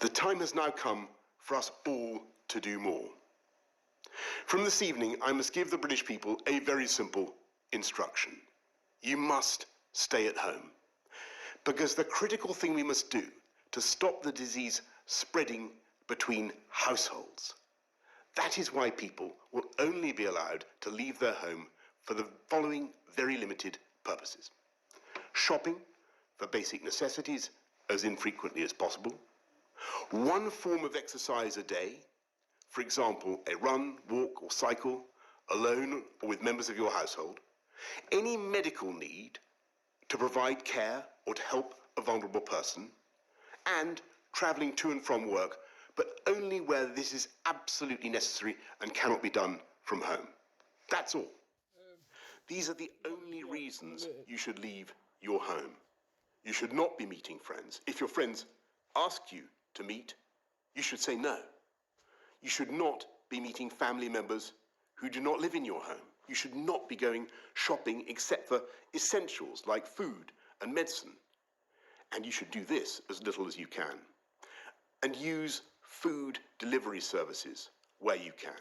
The time has now come for us all to do more. From this evening, I must give the British people a very simple instruction. You must stay at home. Because the critical thing we must do to stop the disease spreading between households, that is why people will only be allowed to leave their home for the following very limited purposes. Shopping for basic necessities as infrequently as possible. One form of exercise a day, for example, a run, walk or cycle, alone or with members of your household. Any medical need to provide care or to help a vulnerable person, and travelling to and from work, but only where this is absolutely necessary and cannot be done from home. That's all. These are the only reasons you should leave your home. You should not be meeting friends. If your friends ask you to meet, you should say no. You should not be meeting family members who do not live in your home. You should not be going shopping except for essentials like food and medicine. And you should do this as little as you can. And use food delivery services where you can.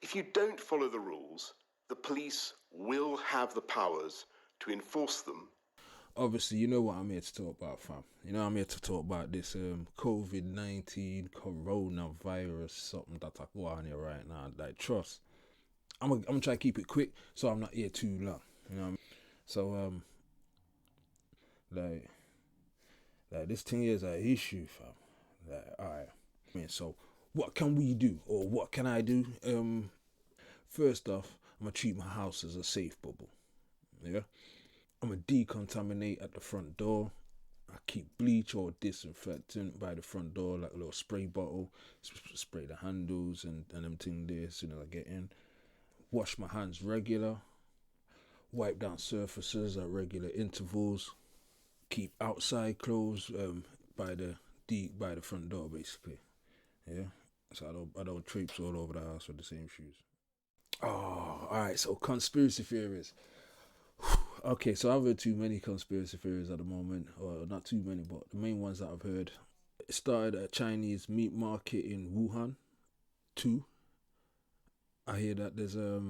If you don't follow the rules, the police will have the powers to enforce them. Obviously, you know what I'm here to talk about, fam. You know I'm here to talk about this COVID-19 coronavirus, something that I go on here right now. Like, trust. I'm gonna try to keep it quick so I'm not here too long. You know what I mean? So like this thing is an issue, fam. Like, alright. I mean, so what can we do, or what can I do? First off, I'm gonna treat my house as a safe bubble. Yeah. I'm gonna decontaminate at the front door. I keep bleach or disinfectant by the front door, like a little spray bottle. Spray the handles and them thing there as soon as I get in. Wash my hands regular. Wipe down surfaces at regular intervals. Keep outside clothes by the front door, basically. Yeah, so I don't traipse all over the house with the same shoes. Oh, all right. So conspiracy theories. Okay, so I've heard too many conspiracy theories at the moment, or not too many, but the main ones that I've heard. It started at a Chinese meat market in Wuhan. 2. I hear that there's a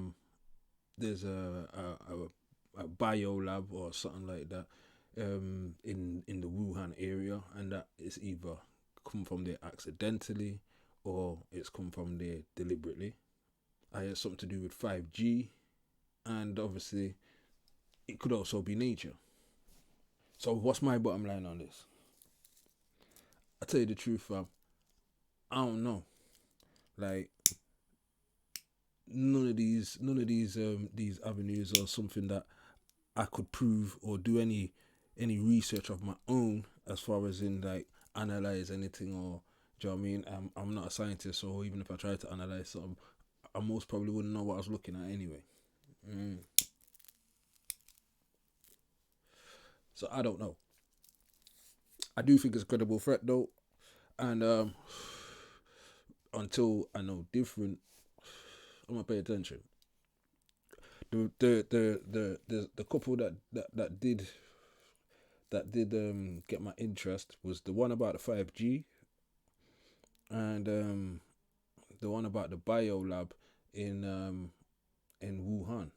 bio lab or something like that in the Wuhan area, and that is either come from there accidentally or it's come from there deliberately. I hear something to do with 5G, and obviously it could also be nature. So what's my bottom line on this? I tell you the truth, fam. I don't know. Like, none of these avenues are something that I could prove or do any research of my own, as far as in like analyze anything, or do you know what I mean? I'm not a scientist, so even if I try to analyze something, I most probably wouldn't know what I was looking at anyway. So I don't know. I do think it's a credible threat though, and until I know different, I'm gonna pay attention. The couple that did get my interest was the one about the 5G, and the one about the bio lab in Wuhan.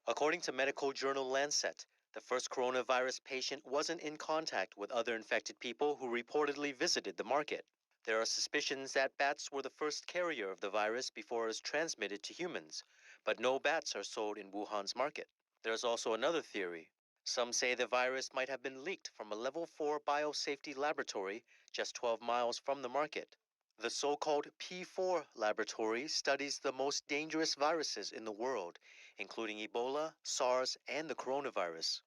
According to medical journal Lancet, the first coronavirus patient wasn't in contact with other infected people who reportedly visited the market. There are suspicions that bats were the first carrier of the virus before it was transmitted to humans, but no bats are sold in Wuhan's market. There's also another theory. Some say the virus might have been leaked from a level 4 biosafety laboratory just 12 miles from the market. The so-called P4 laboratory studies the most dangerous viruses in the world, including Ebola, SARS, and the coronavirus.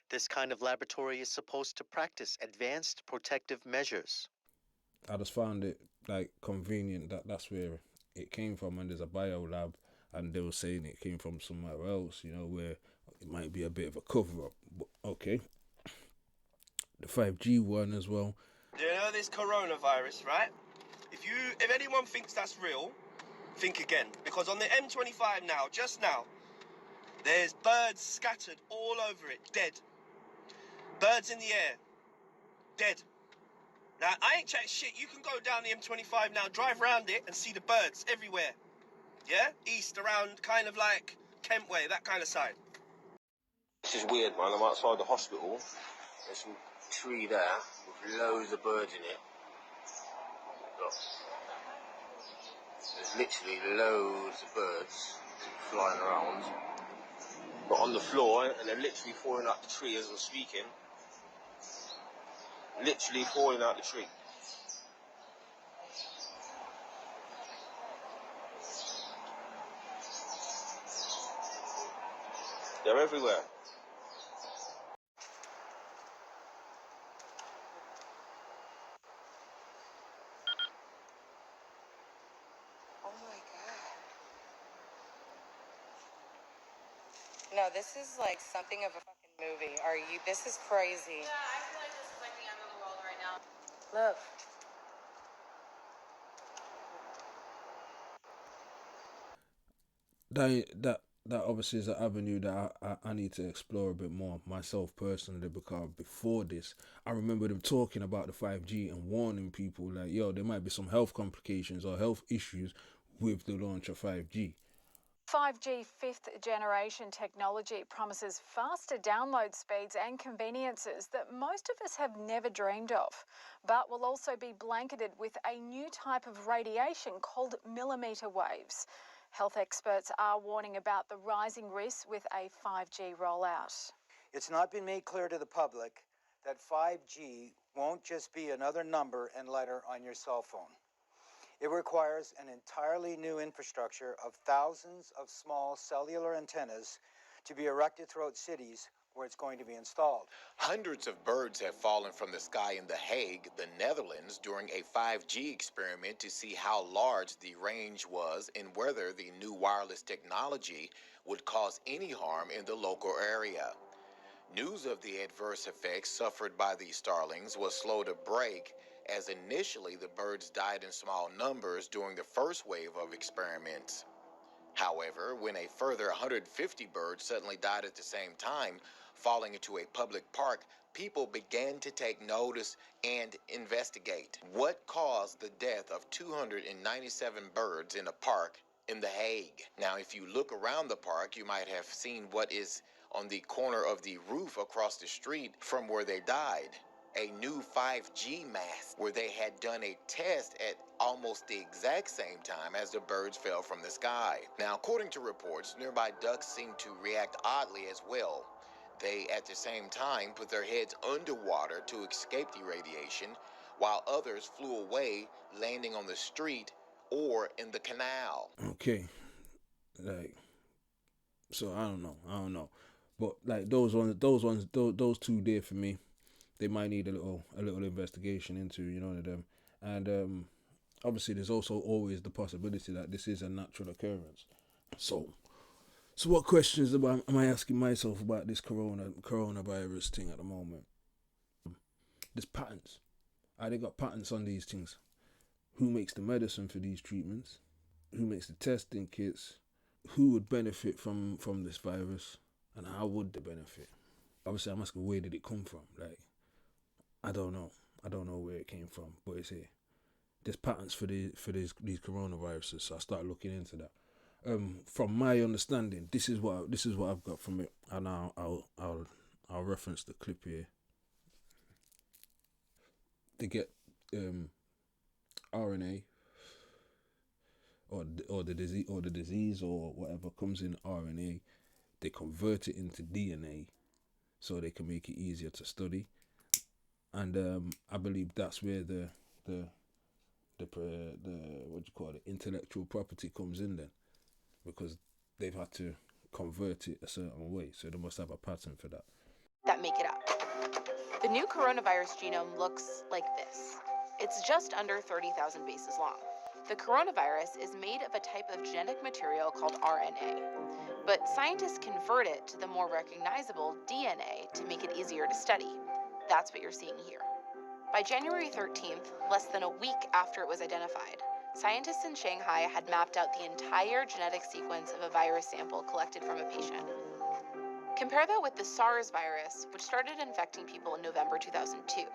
This kind of laboratory is supposed to practice advanced protective measures. I just found it like convenient that that's where it came from, and there's a bio lab, and they were saying it came from somewhere else, you know, where it might be a bit of a cover up. But okay, the 5G one as well. You know this coronavirus, right? If anyone thinks that's real, think again, because on the M25 now, just now, there's birds scattered all over it, dead. Birds in the air, dead. Now, I ain't chatting shit. You can go down the M25 now, drive around it, and see the birds everywhere. Yeah? East, around kind of like Kent Way, that kind of side. This is weird, man. I'm outside the hospital. There's some tree there with loads of birds in it. Look. There's literally loads of birds flying around. But on the floor, and they're literally falling out the tree as I'm speaking. Literally falling out the tree. They're everywhere. Oh my god. No, this is like something of a fucking movie. This is crazy. Yeah, I feel like this is like the end of the world right now. Look. That obviously is an avenue that I need to explore a bit more myself personally, because before this I remember them talking about the 5G and warning people like, yo, there might be some health complications or health issues with the launch of 5G. 5G fifth generation technology promises faster download speeds and conveniences that most of us have never dreamed of, but will also be blanketed with a new type of radiation called millimetre waves. Health experts are warning about the rising risks with a 5G rollout. It's not been made clear to the public that 5G won't just be another number and letter on your cell phone. It requires an entirely new infrastructure of thousands of small cellular antennas to be erected throughout cities where it's going to be installed. Hundreds of birds have fallen from the sky in The Hague, the Netherlands, during a 5G experiment to see how large the range was and whether the new wireless technology would cause any harm in the local area. News of the adverse effects suffered by these starlings was slow to break, as initially the birds died in small numbers during the first wave of experiments. However, when a further 150 birds suddenly died at the same time, falling into a public park, people began to take notice and investigate. What caused the death of 297 birds in a park in The Hague? Now, if you look around the park, you might have seen what is on the corner of the roof across the street from where they died. A new 5G mast where they had done a test at almost the exact same time as the birds fell from the sky. Now, according to reports, nearby ducks seemed to react oddly as well. They, at the same time, put their heads underwater to escape the radiation, while others flew away, landing on the street or in the canal. Okay, like, so I don't know, but like those two there for me, they might need a little investigation into, you know, them. And obviously there's also always the possibility that this is a natural occurrence. So what questions am I asking myself about this coronavirus thing at the moment? There's patents. They got patents on these things. Who makes the medicine for these treatments? Who makes the testing kits? Who would benefit from this virus, and how would they benefit? Obviously I'm asking, where did it come from? Like, I don't know where it came from, but it's here. There's patents for these coronaviruses, so I started looking into that. From my understanding, this is what I've got from it, and I'll reference the clip here. They get RNA or the disease or whatever comes in RNA. They convert it into DNA so they can make it easier to study. And I believe that's where the intellectual property comes in then, because they've had to convert it a certain way, so they must have a pattern for that. That make it up. The new coronavirus genome looks like this. It's just under 30,000 bases long. The coronavirus is made of a type of genetic material called RNA, but scientists convert it to the more recognizable DNA to make it easier to study. That's what you're seeing here. By January 13th, less than a week after it was identified, scientists in Shanghai had mapped out the entire genetic sequence of a virus sample collected from a patient. Compare that with the SARS virus, which started infecting people in November 2002.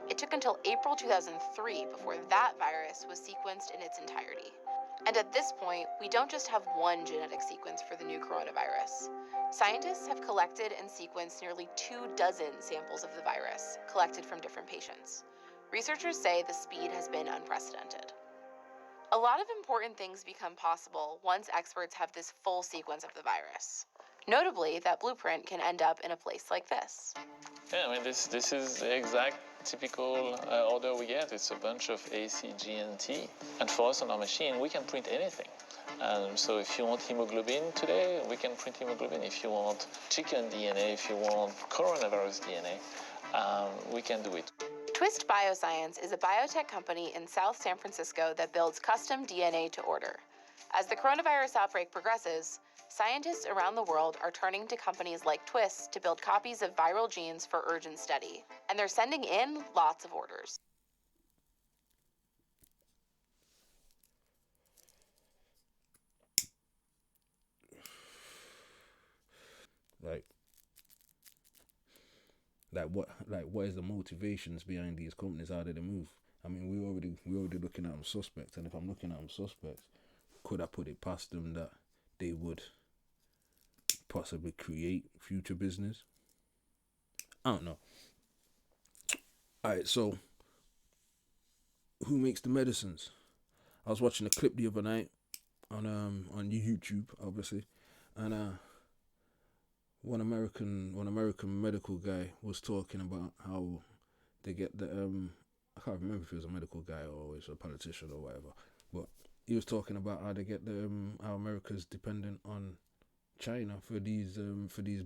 It took until April 2003 before that virus was sequenced in its entirety. And at this point, we don't just have one genetic sequence for the new coronavirus. Scientists have collected and sequenced nearly 24 samples of the virus, collected from different patients. Researchers say the speed has been unprecedented. A lot of important things become possible once experts have this full sequence of the virus. Notably, that blueprint can end up in a place like this. Yeah, I mean, this is the exact typical order we get. It's a bunch of A, C, G, and T. And for us on our machine, we can print anything. So if you want hemoglobin today, we can print hemoglobin. If you want chicken DNA, if you want coronavirus DNA, we can do it. Twist Bioscience is a biotech company in South San Francisco that builds custom DNA to order. As the coronavirus outbreak progresses, scientists around the world are turning to companies like Twist to build copies of viral genes for urgent study. And they're sending in lots of orders. What is the motivations behind these companies? How did they move? I mean, we already looking at them suspects, and if I'm looking at them suspects, could I put it past them that they would possibly create future business? I don't know. Alright, so who makes the medicines? I was watching a clip the other night on YouTube, obviously, and one American medical guy was talking about how they get the I can't remember if he was a medical guy or he was a politician or whatever, but he was talking about how they get the how America's dependent on China for these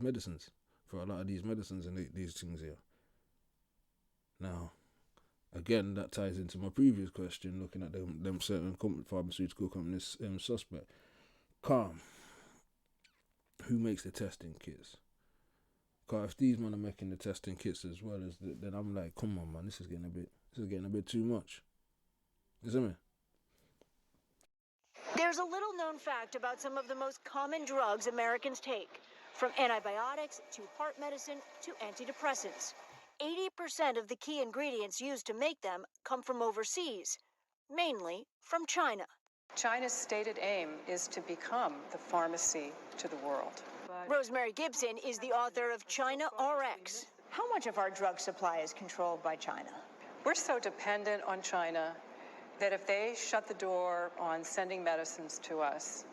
medicines, for a lot of these medicines and these things here. Now, again, that ties into my previous question, looking at them certain pharmaceutical companies suspect. Calm. Who makes the testing kits? Because if these men are making the testing kits as well as then I'm like, come on, man, this is getting a bit too much. Isn't it? There's a little known fact about some of the most common drugs Americans take, from antibiotics to heart medicine to antidepressants. 80% of the key ingredients used to make them come from overseas, mainly from China. China's stated aim is to become the pharmacy to the world. Rosemary Gibson is the author of China RX. How much of our drug supply is controlled by China? We're so dependent on China that if they shut the door on sending medicines to us,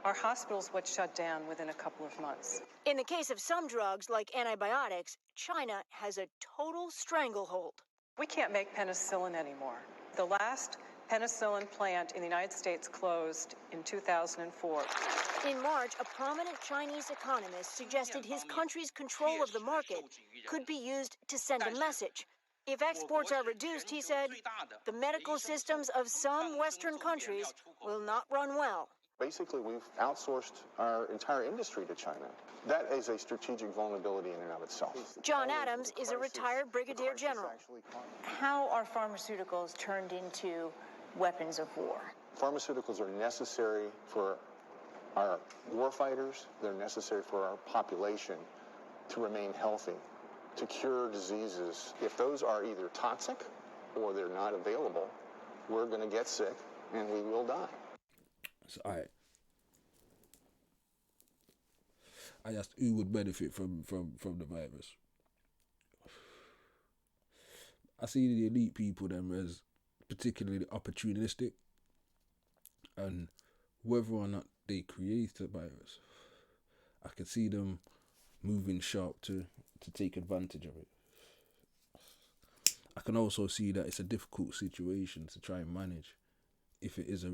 our hospitals would shut down within a couple of months. In the case of some drugs, like antibiotics, China has a total stranglehold. We can't make penicillin anymore. The last penicillin plant in the United States closed in 2004. In March, a prominent Chinese economist suggested his country's control of the market could be used to send a message. If exports are reduced, he said, the medical systems of some Western countries will not run well. Basically, we've outsourced our entire industry to China. That is a strategic vulnerability in and of itself. John Adams is a retired brigadier general. How are pharmaceuticals turned into weapons of war? Pharmaceuticals are necessary for our warfighters. They're necessary for our population to remain healthy, to cure diseases. If those are either toxic or they're not available, we're going to get sick and we will die. So, I asked who would benefit from the virus. I see the elite people them as particularly opportunistic, and whether or not they create the virus, I could see them moving sharp to take advantage of it. I can also see that it's a difficult situation to try and manage if it is a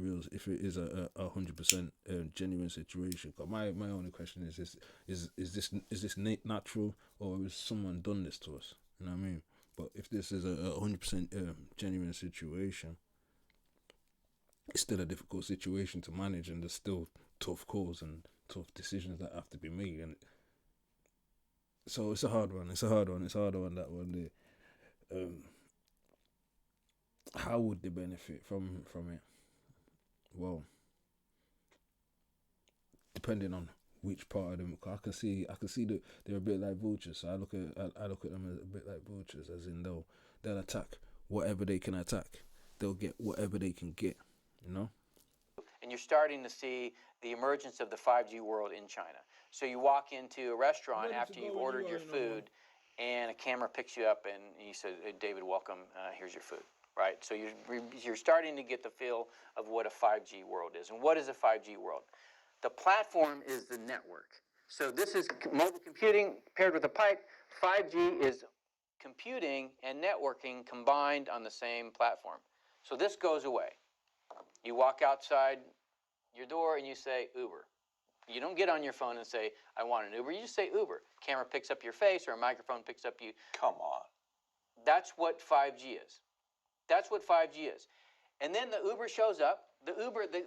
100% genuine situation. But my only question is this natural, or has someone done this to us? You know what I mean? But if this is a 100% genuine situation, it's still a difficult situation to manage, and there's still tough calls and tough decisions that have to be made, and so it's a hard one. It's harder on that one there. How would they benefit from it? Well, depending on which part of them. I can see they're a bit like vultures. So I look at them as a bit like vultures, as in they'll attack whatever they can attack. They'll get whatever they can get, you know. And you're starting to see the emergence of the 5G world in China. So you walk into a restaurant after you've ordered your food, and a camera picks you up, and you say, hey, David, welcome, here's your food, right? So you're starting to get the feel of what a 5G world is. And what is a 5G world? The platform is the network. So this is mobile computing paired with a pipe. 5G is computing and networking combined on the same platform. So this goes away. You walk outside your door and you say Uber. You don't get on your phone and say, I want an Uber. You just say Uber. Camera picks up your face or a microphone picks up you. Come on. That's what 5G is. That's what 5G is. And then the Uber shows up.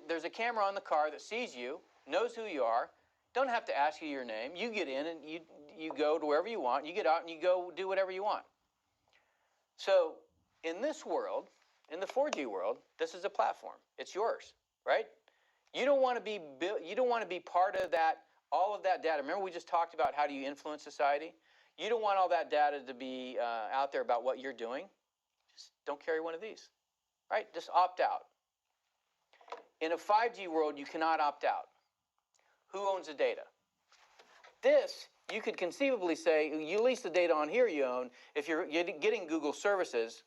There's a camera on the car that sees you, knows who you are, don't have to ask you your name. You get in and you go to wherever you want. You get out and you go do whatever you want. So in this world, in the 4G world, this is a platform. It's yours, right? You don't want to be part of that, all of that data. Remember we just talked about how do you influence society? You don't want all that data to be out there about what you're doing. Just don't carry one of these, right? Just opt out. In a 5G world, you cannot opt out. Who owns the data? This, you could conceivably say, you lease the data on here you own. If you're getting Google services,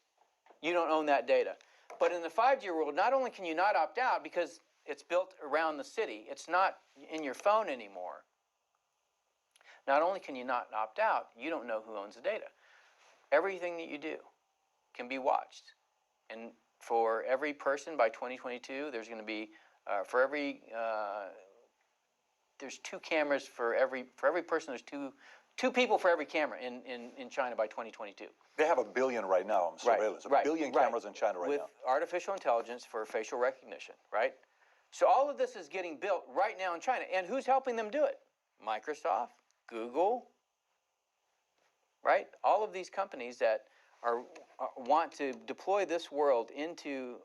you don't own that data. But in the 5G world, not only can you not opt out because it's built around the city, it's not in your phone anymore. Not only can you not opt out, you don't know who owns the data. Everything that you do can be watched. And for every person by 2022, there's going to be, there's 2 cameras for every person. There's two people for every camera in China by 2022. They have 1 billion right now on surveillance. Right, 1 billion cameras in China right now. With artificial intelligence for facial recognition, right? So all of this is getting built right now in China. And who's helping them do it? Microsoft, Google, right? All of these companies that want to deploy this world into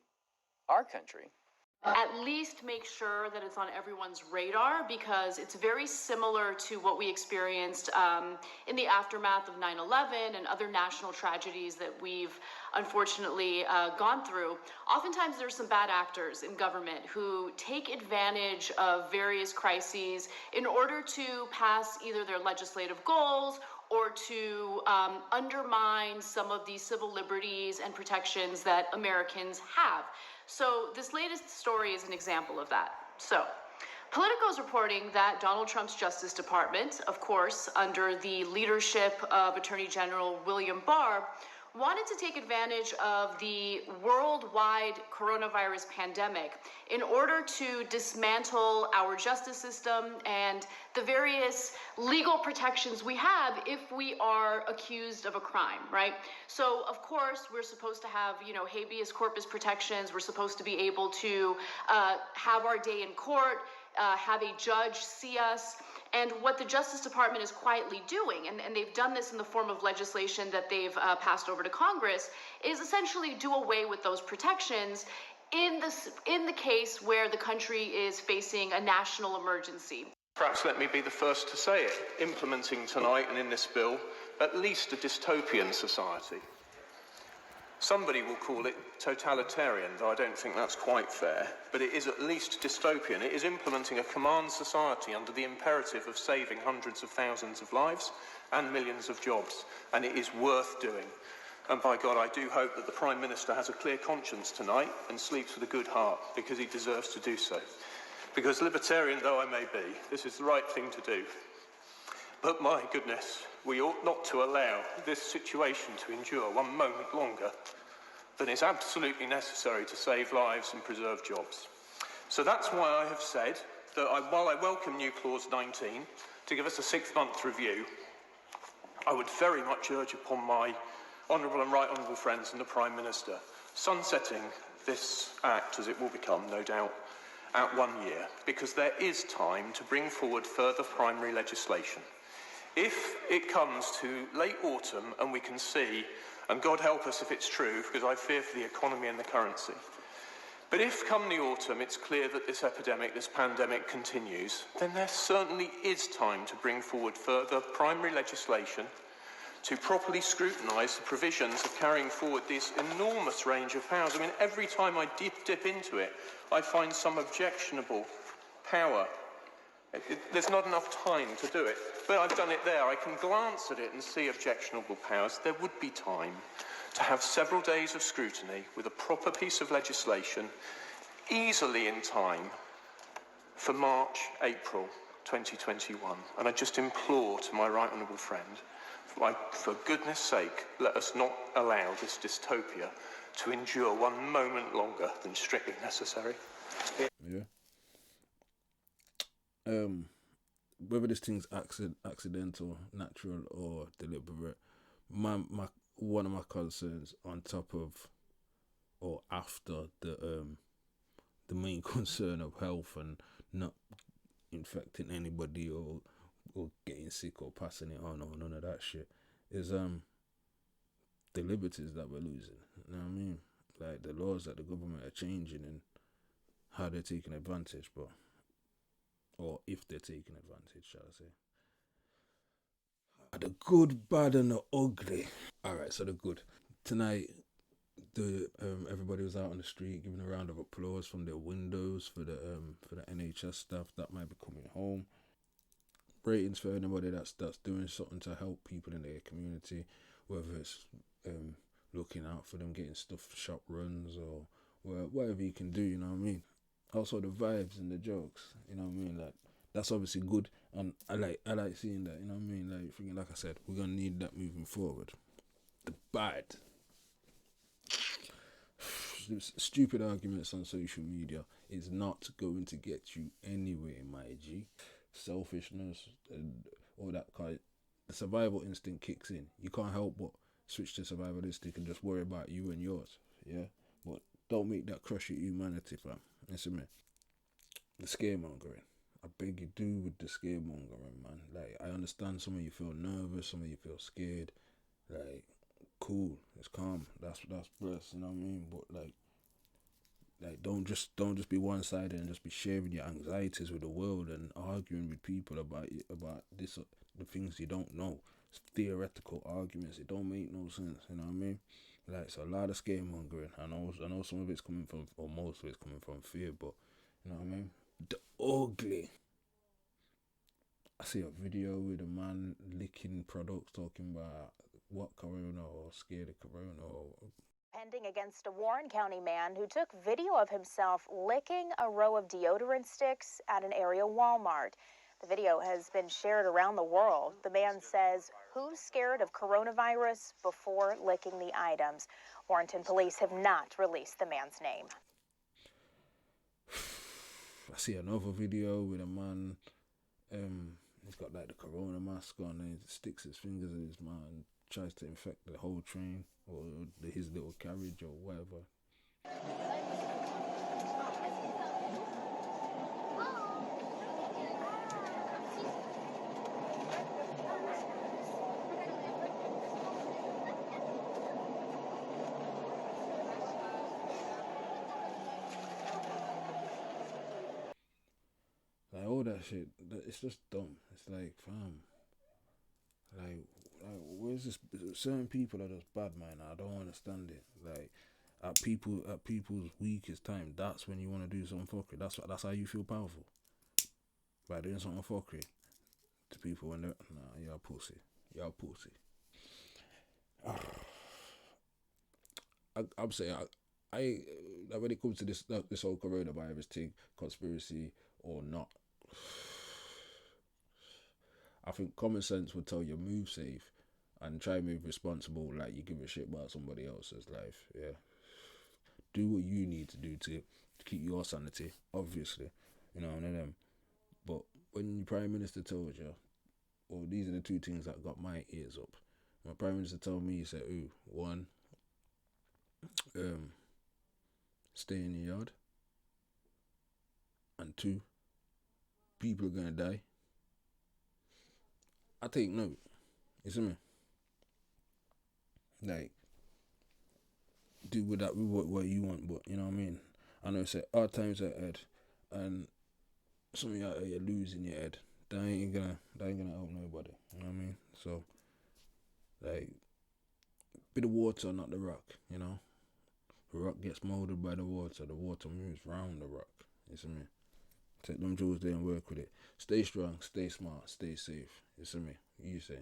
our country. At least make sure that it's on everyone's radar, because it's very similar to what we experienced in the aftermath of 9/11 and other national tragedies that we've unfortunately gone through. Oftentimes there's some bad actors in government who take advantage of various crises in order to pass either their legislative goals or to undermine some of the civil liberties and protections that Americans have. So this latest story is an example of that. So Politico is reporting that Donald Trump's Justice Department, of course, under the leadership of Attorney General William Barr, wanted to take advantage of the worldwide coronavirus pandemic in order to dismantle our justice system and the various legal protections we have if we are accused of a crime, right? So, of course, we're supposed to have, habeas corpus protections. We're supposed to be able to have our day in court, have a judge see us. And what the Justice Department is quietly doing, and they've done this in the form of legislation that they've passed over to Congress, is essentially do away with those protections in the case where the country is facing a national emergency. Perhaps let me be the first to say it, implementing tonight and in this bill at least a dystopian society. Somebody will call it totalitarian, though I don't think that's quite fair, but it is at least dystopian. It is implementing a command society under the imperative of saving hundreds of thousands of lives and millions of jobs, and it is worth doing. And by God, I do hope that the Prime Minister has a clear conscience tonight and sleeps with a good heart, because he deserves to do so. Because libertarian though I may be, this is the right thing to do. But my goodness, we ought not to allow this situation to endure one moment longer than is absolutely necessary to save lives and preserve jobs. So that's why I have said that while I welcome new Clause 19 to give us a 6-month review, I would very much urge upon my honourable and right honourable friends and the Prime Minister sunsetting this Act, as it will become, no doubt, at 1 year, because there is time to bring forward further primary legislation. If it comes to late autumn and we can see, and God help us if it's true, because I fear for the economy and the currency, But if come the autumn it's clear that this epidemic, this pandemic continues, then there certainly is time to bring forward further primary legislation to properly scrutinise the provisions of carrying forward this enormous range of powers. I mean, every time I dip into it, I find some objectionable power. There's not enough time to do it. But I've done it there. I can glance at it and see objectionable powers. There would be time to have several days of scrutiny with a proper piece of legislation, easily in time for March, April 2021. And I just implore to my right honourable friend, for goodness sake, let us not allow this dystopia to endure one moment longer than strictly necessary. Yeah. Whether this thing's accidental, natural, or deliberate, one of my concerns on top of or after the main concern of health and not infecting anybody or getting sick or passing it on or none of that shit is the liberties that we're losing. You know what I mean? Like the laws that the government are changing and how they're taking advantage, or if they're taking advantage, shall I say. The good, bad, and the ugly. Alright, so the good. Tonight, everybody was out on the street giving a round of applause from their windows for the NHS staff that might be coming home. Ratings for anybody that's doing something to help people in their community, whether it's looking out for them, getting stuff, shop runs, or whatever you can do, you know what I mean? Also the vibes and the jokes, you know what I mean? Like that's obviously good, and I like seeing that, you know what I mean? Like thinking, like I said, we're gonna need that moving forward. The bad, stupid arguments on social media is not going to get you anywhere, my G. Selfishness and all that kind. The survival instinct kicks in. You can't help but switch to survival instinct and just worry about you and yours. Yeah, but don't make that crush your humanity, fam. Listen, man. The scaremongering. I beg you, do with the scaremongering, man. Like, I understand some of you feel nervous, some of you feel scared. Like, cool, it's calm. That's bliss, you know what I mean? But like don't just be one sided and just be sharing your anxieties with the world and arguing with people about this the things you don't know. It's theoretical arguments. It don't make no sense. You know what I mean? Like it's a lot of scaremongering. I know some of it's coming from, or most of it's coming from fear, but you know what I mean? The ugly. I see a video with a man licking products talking about what corona or scared of corona or Pending against a Warren County man who took video of himself licking a row of deodorant sticks at an area Walmart. The video has been shared around the world. The man says, "Who's scared of coronavirus?" before licking the items. Warrenton police have not released the man's name. I see another video with a man, he's got like the corona mask on and he sticks his fingers in his mouth and tries to infect the whole train or his little carriage or whatever. Like all that shit, it's just dumb. It's like, fam, like where's this? Certain people are just bad, man. I don't understand it. Like at people's weakest time, that's when you want to do something fuckery. That's how you feel powerful. By doing something fuckery to people when they're you're a pussy. You're a pussy. I'm saying I when it comes to this whole coronavirus thing, conspiracy or not, I think common sense would tell you move safe and try and move responsible, like you give a shit about somebody else's life. Yeah, do what you need to do to keep your sanity, obviously, you know, and them. But when your prime minister told you, well, these are the two things that got my ears up. My prime minister told me, he said, "Ooh, one, stay in your yard, and two, people are gonna die." I take note. You see me? Like, do with that what you want, but you know what I mean? I know it's hard times ahead, and some of you out there, you're losing your head. That ain't gonna help nobody. You know what I mean? So, like, be the water, not the rock. You know, the rock gets molded by the water moves round the rock. You see me? Take them jewels there and work with it. Stay strong, stay smart, stay safe. You see me? You say.